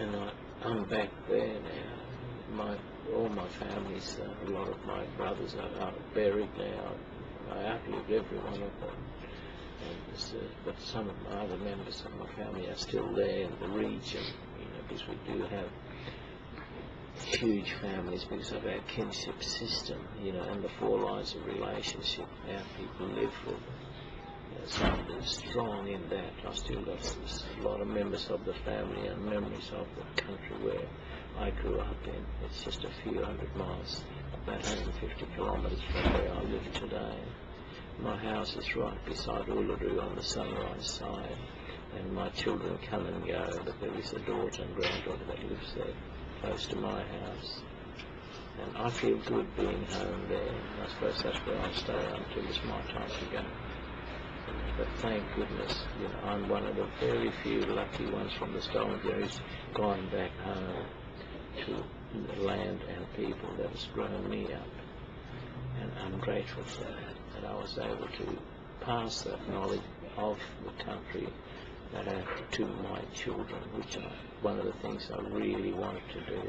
and I'm back there now. All my families, a lot of my brothers are buried now. I outlived every one of them. And but some of my other members of my family are still there in the region, because we do have huge families because of our kinship system, and the 4 lines of relationship our people live with. So I'm strong in that. I still got a lot of members of the family and memories of the country where I grew up in. It's just a few hundred miles, about 150 kilometres from where I live today. My house is right beside Uluru on the Sunrise side, and my children come and go, but there is a daughter and granddaughter that lives there, close to my house. And I feel good being home there. I suppose that's where I'll stay until it's my time to go. But thank goodness, I'm one of the very few lucky ones from the Stolen who's gone back home to the land and people that has grown me up. And I'm grateful for that I was able to pass that knowledge of the country to my children, which one of the things I really wanted to do.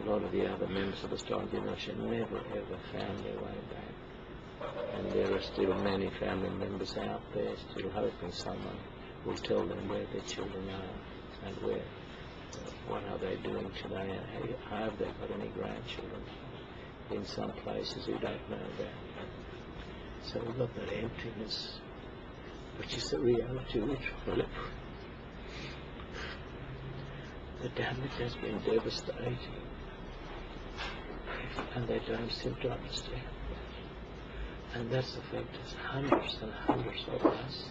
A lot of the other members of the Stolen generation never ever found their way back. And there are still many family members out there still hoping someone will tell them where their children are and what are they doing today, and have they got any grandchildren in some places we don't know about. So we've got that emptiness, which is the reality which we live with. The damage has been devastating, and they don't seem to understand. And that's affected hundreds and hundreds of us.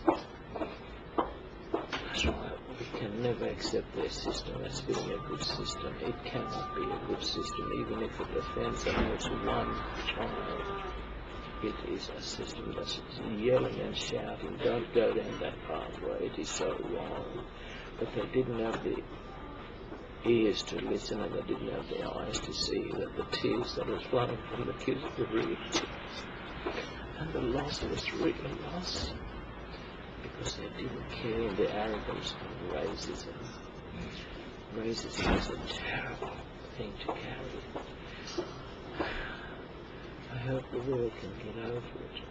That's why we can never accept their system as being a good system. It cannot be a good system, even if it offends and hurts one child. It is a system that's yelling and shouting, don't go down that pathway, it is so wrong. But they didn't have the ears to listen, and they didn't have the eyes to see that the tears that was flowing from the kids were real tears. And the loss was real loss, because they didn't care in the arrogance of racism. Racism is a terrible thing to carry. I hope the world can get over it.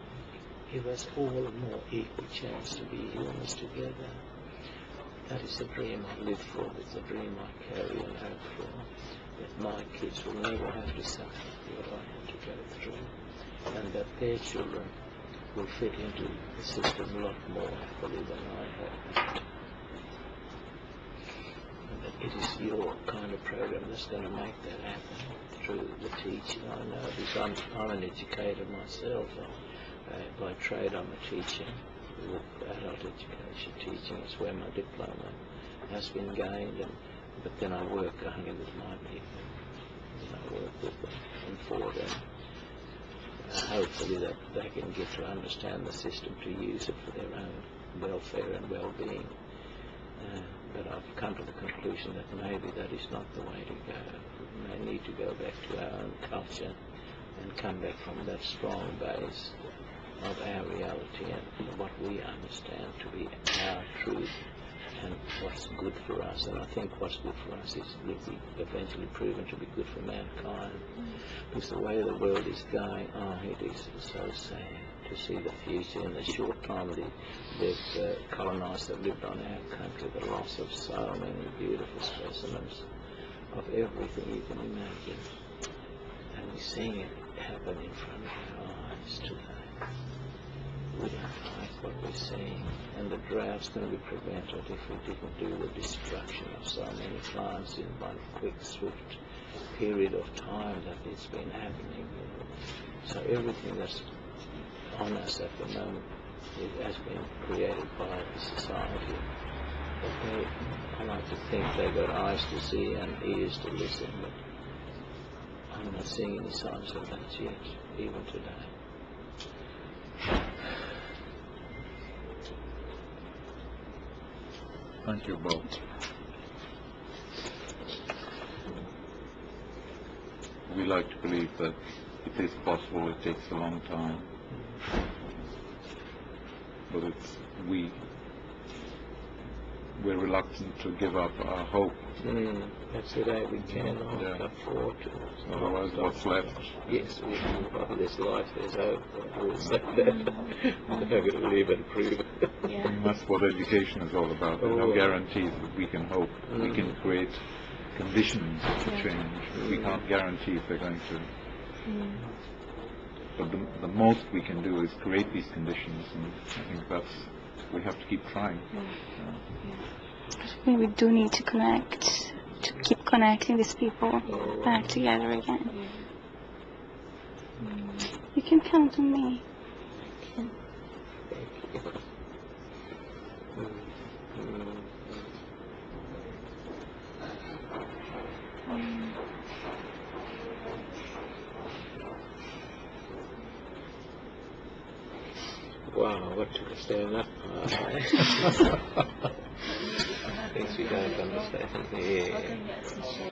Give us all a more equal chance to be humans together. That is a dream I live for. It's a dream I carry and hope for. That my kids will never have to suffer what I had to go through, and that their children will fit into the system a lot more happily than I have. And that it is your kind of program that's going to make that happen through the teaching. I know because I'm an educator myself. By trade I'm a teacher, with adult education teaching. That's where my diploma has been gained. But then I work only with my people. I work with them and for them. Hopefully that they can get to understand the system, to use it for their own welfare and well-being. But I've come to the conclusion that maybe that is not the way to go. We may need to go back to our own culture and come back from that strong base of our reality and what we understand to be our truth and what's good for us. And I think what's good for us will be eventually proven to be good for mankind. Because the way the world is going, it is so sad to see the future in the short time they've colonized that lived on our country, the loss of so many beautiful specimens of everything you can imagine. And we're seeing it happen in front of our eyes today. We don't like what we're seeing, and the drought's going to be prevented if we didn't do the destruction of so many plants in one quick, swift period of time that it's been happening. So everything that's on us at the moment, it has been created by the society. But I like to think they've got eyes to see and ears to listen, but I'm not seeing any signs of that yet, even today. Thank you, Bob. We like to believe that it is possible. It takes a long time, but it's we we're reluctant to give up our hope. That's it, we cannot Yeah. afford to. Otherwise, what's left? Yes, while this life is over, we'll say that. I'm going to live and prove it. And that's what education is all about. There are no guarantees, but we can hope. We can create conditions for change. We can't guarantee if they're going to. But the most we can do is create these conditions, and I think we have to keep trying. We do need to connect, to keep connecting these people back together again. You can count on me. Wow, what to understand that part. Things we don't understand. Yeah.